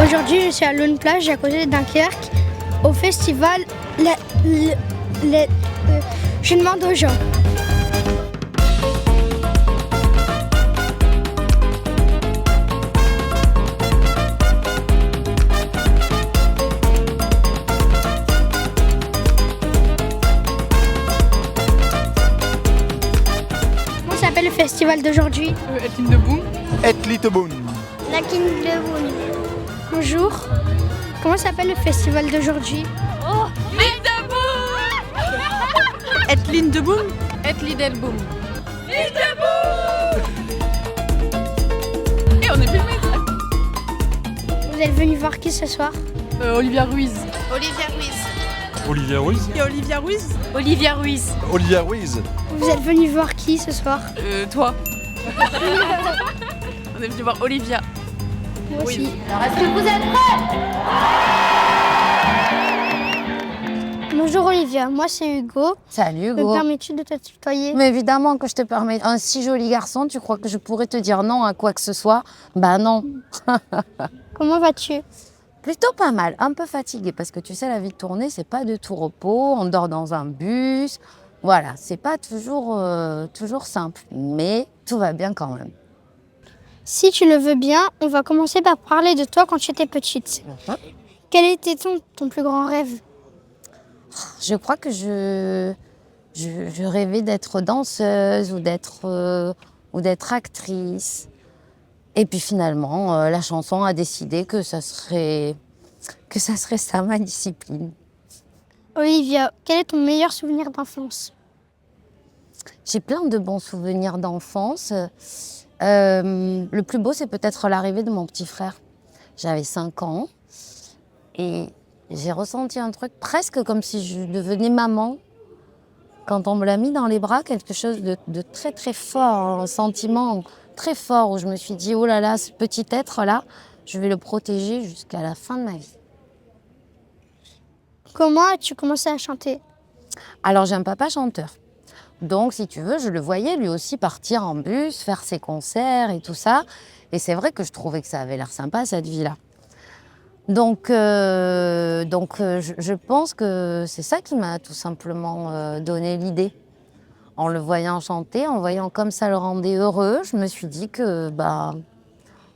Aujourd'hui, je suis à Lone Plage, à côté de Dunkerque, au festival. Je demande aux gens. Comment s'appelle le festival d'aujourd'hui? Etline de Boom. Etline La King de Boone. Bonjour. Comment s'appelle le festival d'aujourd'hui? Oh, Etline de Boom. Etline del Boom. Et on est filmé. Vous êtes venu voir qui ce soir? Olivia Ruiz. Olivia Ruiz. Et Olivia Ruiz. Olivia Ruiz. Olivia Ruiz. Vous êtes venu voir qui ce soir? Toi. On est venu voir Olivia. Moi aussi. Oui. Alors, est-ce que vous êtes prêts? Bonjour Olivia, moi c'est Hugo. Salut Me Hugo. permets-tu de te tutoyer? Mais évidemment que je te permets. Un si joli garçon, tu crois que je pourrais te dire non à quoi que ce soit? Bah non. Comment vas-tu? Plutôt pas mal, un peu fatiguée parce que tu sais, la vie de tournée, c'est pas de tout repos. On dort dans un bus. Voilà, c'est pas toujours simple, mais tout va bien quand même. Si tu le veux bien, on va commencer par parler de toi quand tu étais petite. Quel était ton plus grand rêve? Je crois que je rêvais d'être danseuse ou d'être actrice. Et puis finalement, la chanson a décidé que ça serait ça ma discipline. Olivia, quel est ton meilleur souvenir d'enfance? J'ai plein de bons souvenirs d'enfance. Le plus beau, c'est peut-être l'arrivée de mon petit frère. J'avais 5 ans et j'ai ressenti un truc presque comme si je devenais maman. Quand on me l'a mis dans les bras, quelque chose de très très fort, un sentiment très fort où je me suis dit, oh là là, ce petit être-là, je vais le protéger jusqu'à la fin de ma vie. Comment as-tu commencé à chanter? Alors j'ai un papa chanteur. Donc si tu veux, je le voyais lui aussi partir en bus, faire ses concerts et tout ça. Et c'est vrai que je trouvais que ça avait l'air sympa cette vie-là. Donc je pense que c'est ça qui m'a tout simplement donné l'idée. En le voyant chanter, en voyant comme ça le rendait heureux, je me suis dit que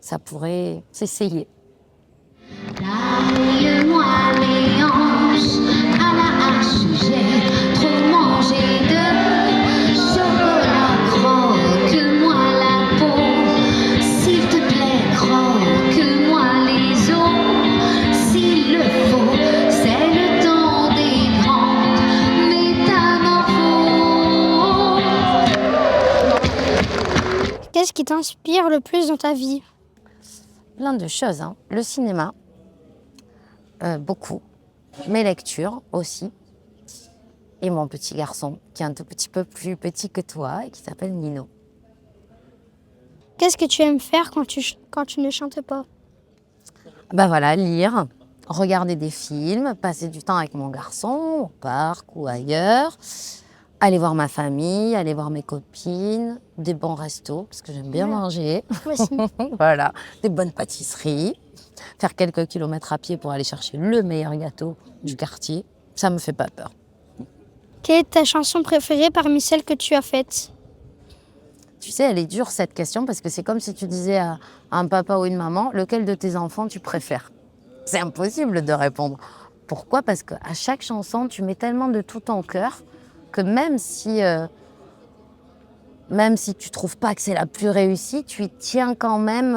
ça pourrait s'essayer. Taille-moi les hanches, à la hache j'ai trop mangé de chocolat. Croque-moi la peau, s'il te plaît, croque-moi les os, s'il le faut, c'est le temps des grandes métamorphoses. Qu'est-ce qui t'inspire le plus dans ta vie? Plein de choses, hein. Le cinéma, beaucoup. Mes lectures aussi. Et mon petit garçon, qui est un tout petit peu plus petit que toi et qui s'appelle Nino. Qu'est-ce que tu aimes faire quand tu ne chantes pas? Ben voilà, lire, regarder des films, passer du temps avec mon garçon, au parc ou ailleurs, aller voir ma famille, aller voir mes copines, des bons restos, parce que j'aime bien manger. Moi aussi. Voilà, des bonnes pâtisseries, faire quelques kilomètres à pied pour aller chercher le meilleur gâteau du quartier, ça me fait pas peur. Quelle est ta chanson préférée parmi celles que tu as faites? Tu sais, elle est dure cette question parce que c'est comme si tu disais à un papa ou une maman, lequel de tes enfants tu préfères? C'est impossible de répondre. Pourquoi? Parce qu'à chaque chanson, tu mets tellement de tout ton cœur que même si tu trouves pas que c'est la plus réussie, tu y tiens quand même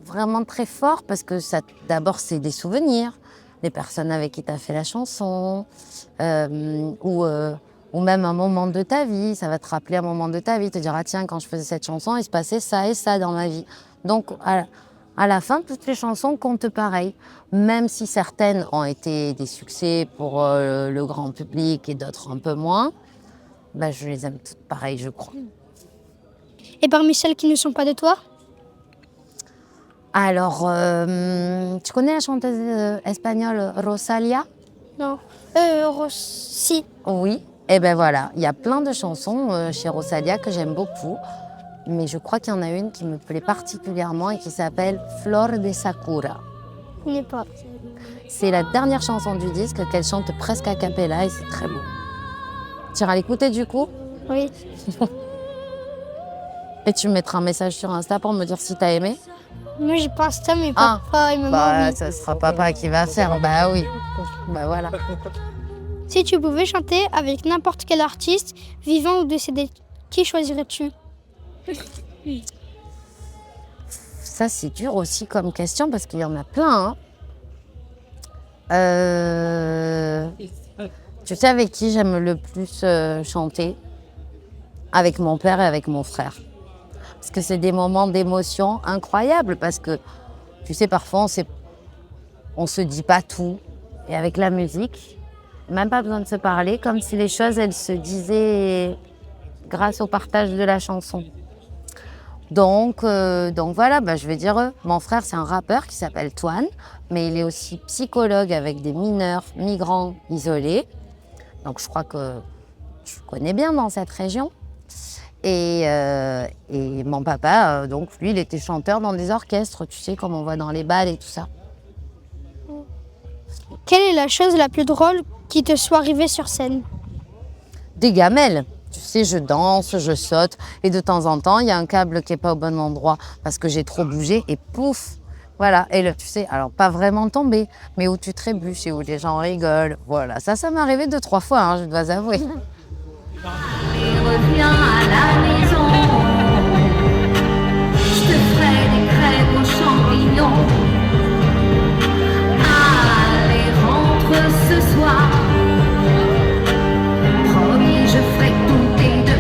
vraiment très fort parce que ça, d'abord, c'est des souvenirs, les personnes avec qui tu as fait la chanson, ou même un moment de ta vie. Ça va te rappeler un moment de ta vie, te dire, ah tiens, quand je faisais cette chanson, il se passait ça et ça dans ma vie. Donc, à la fin, toutes les chansons comptent pareil. Même si certaines ont été des succès pour le grand public et d'autres un peu moins, je les aime toutes pareilles, je crois. Et parmi celles qui ne sont pas de toi? Alors, tu connais la chanteuse espagnole Rosalía? Non. Si. Oui. Et ben voilà, il y a plein de chansons chez Rosalía que j'aime beaucoup. Mais je crois qu'il y en a une qui me plaît particulièrement et qui s'appelle Flor de Sakura. connais pas. C'est la dernière chanson du disque qu'elle chante presque a cappella et c'est très beau. Tu iras l'écouter du coup? Oui. Et tu me mettras un message sur Insta pour me dire si t'as aimé? Moi, j'ai pas Insta, mais Ah, papa et maman, Bah, oui. ça sera papa qui va faire. Bah oui. Bah voilà. Si tu pouvais chanter avec n'importe quel artiste, vivant ou décédé, qui choisirais-tu? Ça, c'est dur aussi comme question parce qu'il y en a plein. Tu sais avec qui j'aime le plus chanter? Avec mon père et avec mon frère. Parce que c'est des moments d'émotion incroyables parce que, tu sais, parfois on se dit pas tout. Et avec la musique, même pas besoin de se parler, comme si les choses, elles se disaient grâce au partage de la chanson. Donc voilà, je vais dire eux. Mon frère, c'est un rappeur qui s'appelle Toine, mais il est aussi psychologue avec des mineurs migrants isolés. Donc je crois que tu connais bien dans cette région. Et mon papa, donc lui, il était chanteur dans des orchestres, tu sais, comme on voit dans les bals et tout ça. Quelle est la chose la plus drôle qui te soit arrivée sur scène? Des gamelles. Tu sais, je danse, je saute, et de temps en temps, il y a un câble qui n'est pas au bon endroit parce que j'ai trop bougé, et pouf, voilà. Et là, tu sais, alors pas vraiment tombé, mais où tu trébuches et où les gens rigolent. Voilà, ça m'est arrivé 2-3 fois, hein, je dois avouer. Et reviens à la maison. Je te ferai des crêpes aux champignons. Allez, rentre ce soir. Promis, je ferai tous tes devoirs.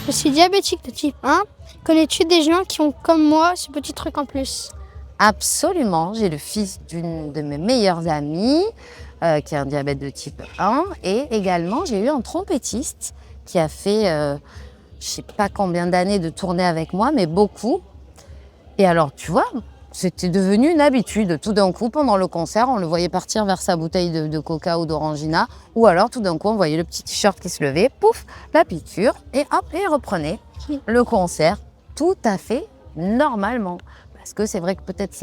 Je suis diabétique de type 1. Connais-tu des gens qui ont, comme moi, ce petit truc en plus? Absolument, j'ai le fils d'une de mes meilleures amies qui a un diabète de type 1 et également j'ai eu un trompettiste qui a fait je sais pas combien d'années de tournée avec moi, mais beaucoup. Et alors tu vois, c'était devenu une habitude. Tout d'un coup, pendant le concert, on le voyait partir vers sa bouteille de coca ou d'orangina, ou alors tout d'un coup, on voyait le petit t-shirt qui se levait, pouf, la piqûre, et hop, et il reprenait le concert tout à fait normalement. Parce que c'est vrai que peut-être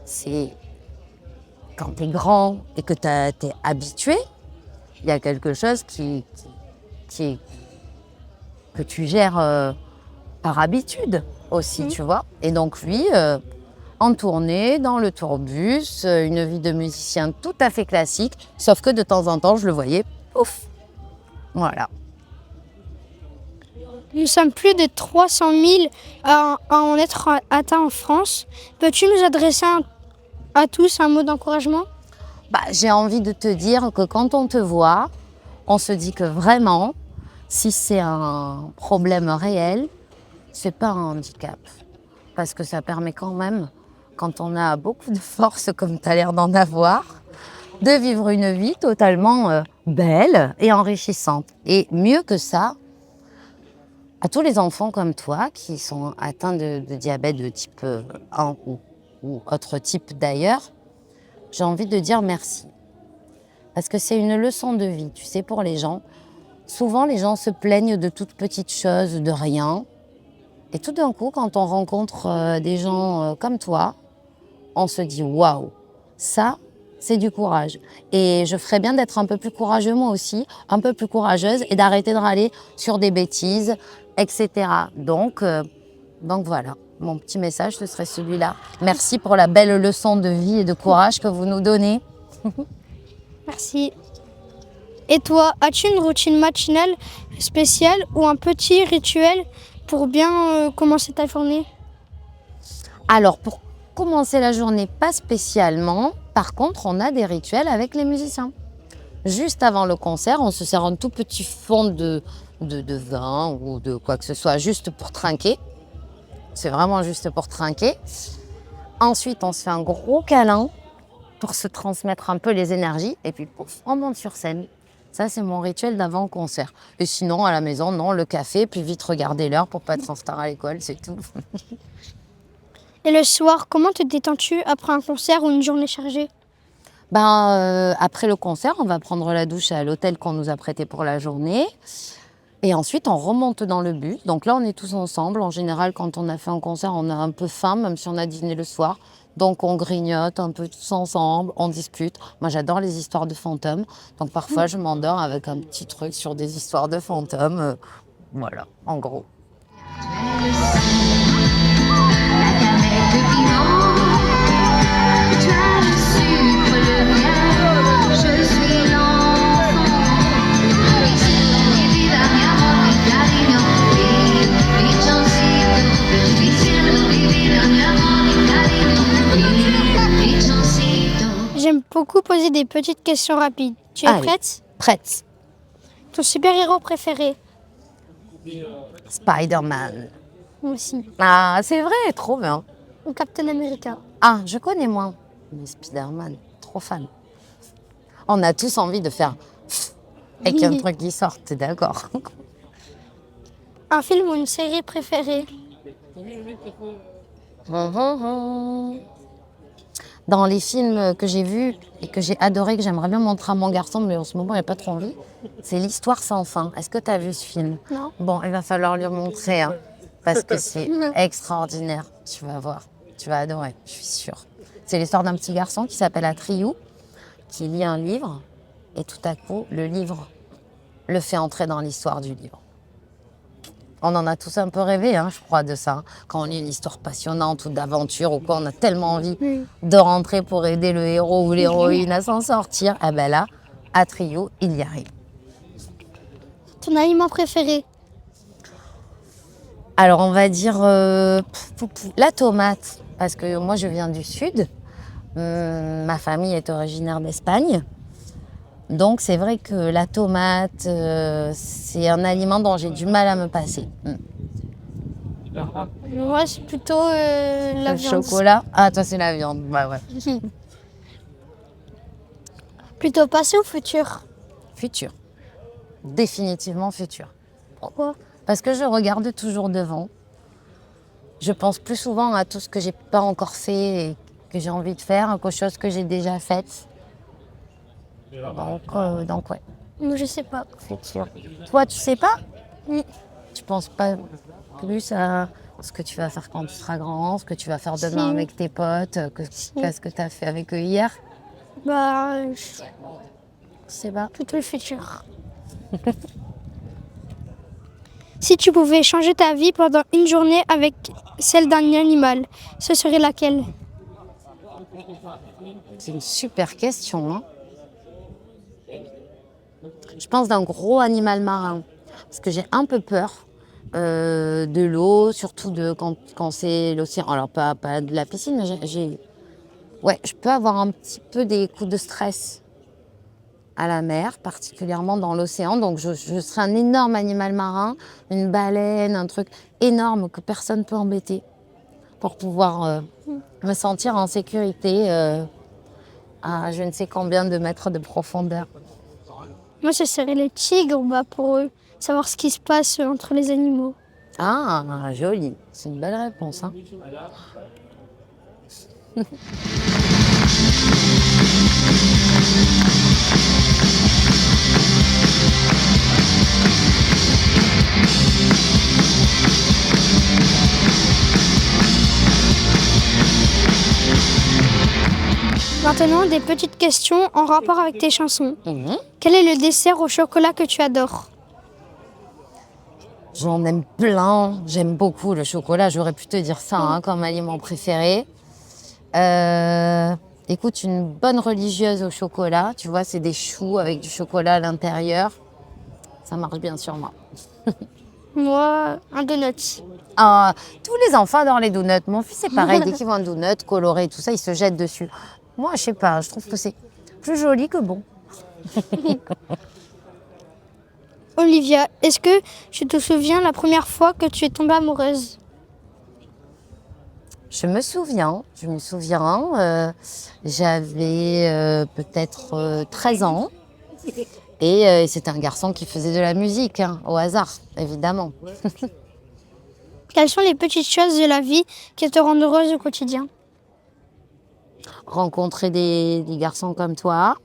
c'est quand tu es grand et que tu es habitué, il y a quelque chose que tu gères par habitude aussi, tu vois. Et donc lui, en tournée, dans le tourbus, une vie de musicien tout à fait classique, sauf que de temps en temps, je le voyais, pouf, voilà. Nous sommes plus de 300 000 à en être atteints en France. Peux-tu nous adresser à tous un mot d'encouragement? J'ai envie de te dire que quand on te voit, on se dit que vraiment, si c'est un problème réel, c'est pas un handicap. Parce que ça permet quand même, quand on a beaucoup de force, comme tu as l'air d'en avoir, de vivre une vie totalement belle et enrichissante. Et mieux que ça, à tous les enfants comme toi qui sont atteints de diabète de type 1 ou autre type d'ailleurs, j'ai envie de dire merci. Parce que c'est une leçon de vie, tu sais, pour les gens. Souvent, les gens se plaignent de toutes petites choses, de rien. Et tout d'un coup, quand on rencontre des gens comme toi, on se dit « Waouh, ça, c'est du courage ». Et je ferais bien d'être un peu plus courageux moi aussi, un peu plus courageuse et d'arrêter de râler sur des bêtises, etc. Donc voilà, mon petit message, ce serait celui-là. Merci pour la belle leçon de vie et de courage que vous nous donnez. Merci. Et toi, as-tu une routine matinale spéciale ou un petit rituel pour bien commencer ta journée? Alors, pour commencer la journée, pas spécialement. Par contre, on a des rituels avec les musiciens. Juste avant le concert, on se sert un tout petit fond de vin ou de quoi que ce soit, juste pour trinquer. C'est vraiment juste pour trinquer. Ensuite, on se fait un gros câlin pour se transmettre un peu les énergies. Et puis, pouf, on monte sur scène. Ça, c'est mon rituel d'avant-concert. Et sinon, à la maison, non, le café, puis vite regarder l'heure pour pas être en retard à l'école, c'est tout. Et le soir, comment te détends-tu après un concert ou une journée chargée? Après le concert, on va prendre la douche à l'hôtel qu'on nous a prêté pour la journée. Et ensuite, on remonte dans le bus. Donc là, on est tous ensemble. En général, quand on a fait un concert, on a un peu faim, même si on a dîné le soir. Donc, on grignote un peu tous ensemble, on discute. Moi, j'adore les histoires de fantômes. Donc, parfois, je m'endors avec un petit truc sur des histoires de fantômes. Voilà, en gros. La canette vivant, tu as le sucre, le miel, je suis l'enfant. Vicino di vita mi amor, mi carino, piccioncito. Vicino di vita mi amor, mi carino, piccioncito. J'aime beaucoup poser des petites questions rapides. Tu es Allez. prête? Prête. Ton super-héros préféré? Spider-Man. Moi aussi. Ah, c'est vrai, trop bien. Ou Captain America? Ah, je connais moins. Mais Spider-Man, trop fan. On a tous envie de faire et qu'il y a un truc qui sort, t'es d'accord? Un film ou une série préférée? Dans les films que j'ai vus et que j'ai adoré, que j'aimerais bien montrer à mon garçon, mais en ce moment, il n'y a pas trop envie, c'est L'Histoire sans fin. Est-ce que tu as vu ce film? Non. Bon, il va falloir lui montrer, hein, parce que c'est extraordinaire. Tu vas voir, tu vas adorer, je suis sûre. C'est l'histoire d'un petit garçon qui s'appelle Atreyu, qui lit un livre, et tout à coup, le livre le fait entrer dans l'histoire du livre. On en a tous un peu rêvé, hein, je crois, de ça. Quand on lit une histoire passionnante ou d'aventure ou quoi, on a tellement envie de rentrer pour aider le héros ou l'héroïne à s'en sortir. Eh ben là, Atreyu, il y arrive. Ton aliment préféré? Alors, on va dire la tomate, parce que moi, je viens du Sud. Ma famille est originaire d'Espagne. Donc, c'est vrai que la tomate, c'est un aliment dont j'ai du mal à me passer. Moi, c'est plutôt la Le viande. chocolat. Ah, toi, c'est la viande. Bah ouais. Plutôt passé ou futur? Futur. Définitivement futur. Pourquoi? Parce que je regarde toujours devant. Je pense plus souvent à tout ce que j'ai pas encore fait et que j'ai envie de faire qu'aux choses que j'ai déjà faites. Donc ouais. Moi, je sais pas. Futur. Toi, tu sais pas? Oui. Tu penses pas plus à ce que tu vas faire quand tu seras grand, ce que tu vas faire demain Si. avec tes potes, qu'est-ce que tu as fait avec eux hier? Bah, Je sais pas. plutôt le futur. Si tu pouvais changer ta vie pendant une journée avec celle d'un animal, ce serait laquelle? C'est une super question. Hein. Je pense d'un gros animal marin. Parce que j'ai un peu peur de l'eau, surtout quand c'est l'océan. Alors, pas de la piscine, mais ouais, je peux avoir un petit peu des coups de stress à la mer, particulièrement dans l'océan. Donc, je serais un énorme animal marin, une baleine, un truc énorme que personne ne peut embêter pour pouvoir me sentir en sécurité à je ne sais combien de mètres de profondeur. Moi, ce serait les tigres, bah, pour savoir ce qui se passe entre les animaux. Ah, joli. C'est une belle réponse. Hein. Maintenant, des petites questions en rapport avec tes chansons. Mhm. Quel est le dessert au chocolat que tu adores? J'en aime plein. J'aime beaucoup le chocolat. J'aurais pu te dire ça hein, comme aliment préféré. Écoute, une bonne religieuse au chocolat. Tu vois, c'est des choux avec du chocolat à l'intérieur. Ça marche bien sur moi. Moi, un donut. Ah, tous les enfants adorent les donuts. Mon fils, c'est pareil. Dès qu'ils voient un donut coloré, tout ça, il se jette dessus. Moi, je sais pas. Je trouve que c'est plus joli que bon. Olivia, est-ce que tu te souviens la première fois que tu es tombée amoureuse? Je me souviens. J'avais peut-être 13 ans. Et c'était un garçon qui faisait de la musique, hein, au hasard, évidemment. Quelles sont les petites choses de la vie qui te rendent heureuse au quotidien? rencontrer des garçons comme toi,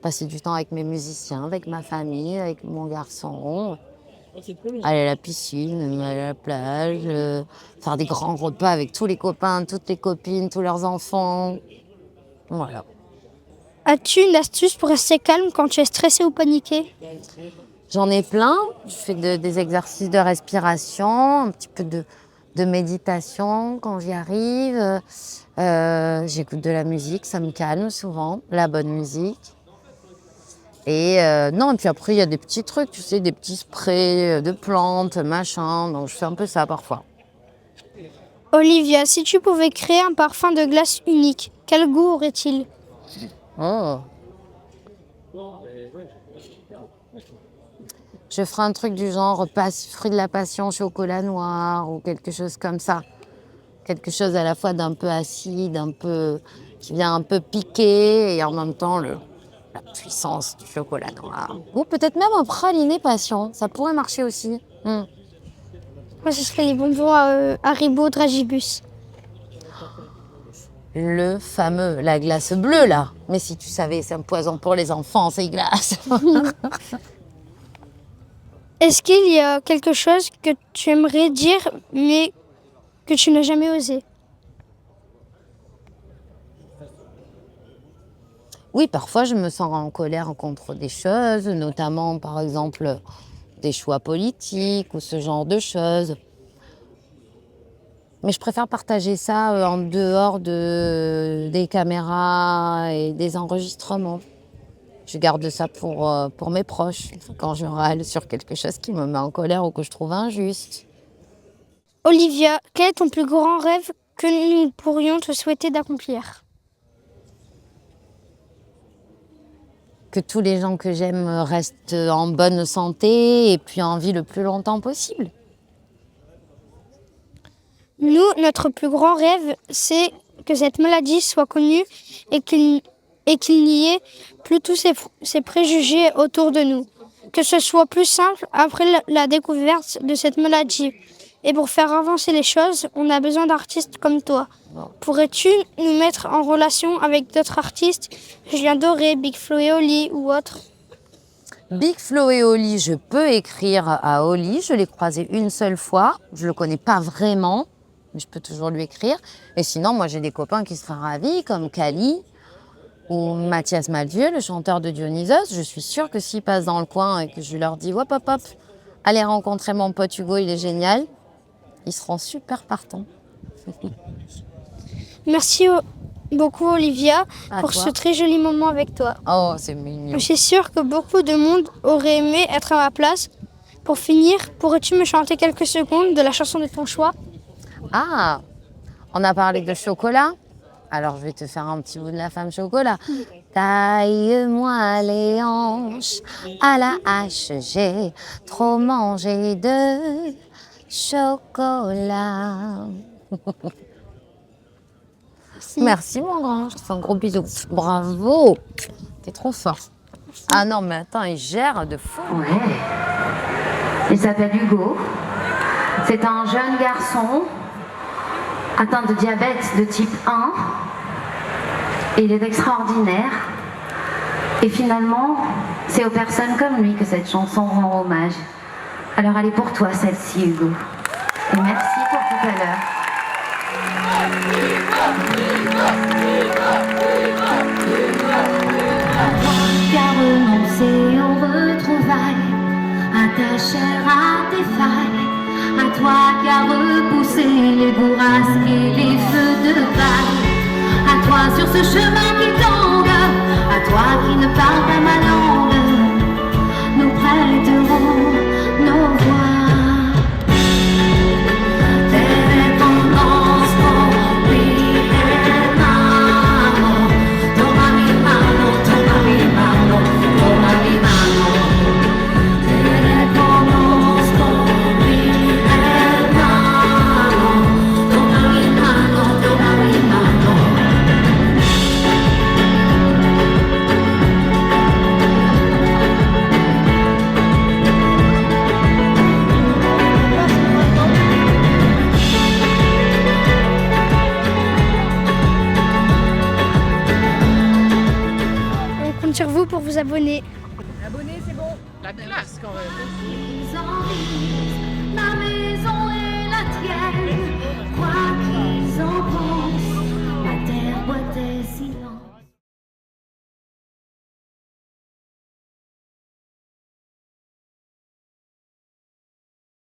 passer du temps avec mes musiciens, avec ma famille, avec mon garçon, aller à la piscine, aller à la plage, faire des grands repas avec tous les copains, toutes les copines, tous leurs enfants. Voilà. As-tu une astuce pour rester calme quand tu es stressé ou paniqué? J'en ai plein. Je fais des exercices de respiration, un petit peu de méditation quand j'y arrive. J'écoute de la musique, ça me calme souvent, la bonne musique. Et non, et puis après, il y a des petits trucs, tu sais, des petits sprays de plantes, machin. Donc, je fais un peu ça parfois. Olivia, si tu pouvais créer un parfum de glace unique, quel goût aurait-il? Oh. Je ferai un truc du genre fruit de la passion, chocolat noir ou quelque chose comme ça. Quelque chose à la fois d'un peu acide, qui vient un peu piquer et en même temps la puissance du chocolat noir. Ou peut-être même un praliné passion, ça pourrait marcher aussi. Moi, ce serait les bonbons Haribo Dragibus. Le fameux, la glace bleue là. Mais si tu savais, c'est un poison pour les enfants, ces glaces. Est-ce qu'il y a quelque chose que tu aimerais dire, mais que tu n'as jamais osé? Oui, parfois je me sens en colère contre des choses, notamment par exemple des choix politiques ou ce genre de choses. Mais je préfère partager ça en dehors des caméras et des enregistrements. Je garde ça pour mes proches, quand je râle sur quelque chose qui me met en colère ou que je trouve injuste. Olivia, quel est ton plus grand rêve que nous pourrions te souhaiter d'accomplir? Que tous les gens que j'aime restent en bonne santé et puis en vie le plus longtemps possible. Nous, notre plus grand rêve, c'est que cette maladie soit connue et qu'il n'y ait plus tous ces préjugés autour de nous. Que ce soit plus simple après la découverte de cette maladie. Et pour faire avancer les choses, on a besoin d'artistes comme toi. Pourrais-tu nous mettre en relation avec d'autres artistes, Julien Doré, Big Flo et Oli ou autres? Big Flo et Oli, je peux écrire à Oli. Je l'ai croisé une seule fois. Je ne le connais pas vraiment, mais je peux toujours lui écrire. Et sinon, moi, j'ai des copains qui seraient ravis, comme Kali ou Mathias Malvieux, le chanteur de Dionysos. Je suis sûre que s'ils passent dans le coin et que je leur dis « Hop, hop, hop, allez rencontrer mon pote Hugo, il est génial », ils seront super partants. Merci beaucoup Olivia pour toi. ce très joli moment avec toi. Oh, c'est mignon. Je suis sûre que beaucoup de monde aurait aimé être à ma place. Pour finir, pourrais-tu me chanter quelques secondes de la chanson de ton choix? Ah, on a parlé de chocolat. Alors, je vais te faire un petit bout de la femme chocolat. Taille-moi les hanches à la hache, j'ai trop mangé de chocolat. Merci mon grand, je te fais un gros bisou. Bravo, t'es trop fort. Ah non, mais attends, il gère de fou. Ouais. Il s'appelle Hugo. C'est un jeune garçon atteint de diabète de type 1. Et il est extraordinaire. Et finalement, c'est aux personnes comme lui que cette chanson rend hommage. Alors elle est pour toi celle-ci, Hugo. Et merci pour tout à l'heure. Qui a renoncé aux retrouvailles, à ta chair, à tes failles, à toi qui a repoussé les bourrasques et les feux de paille, à toi sur ce chemin qui tangue, à toi qui ne parle pas ma langue, nous prêterons nos voix. vous pour vous abonner. La classe quand même. Les envies, ma maison est la tienne.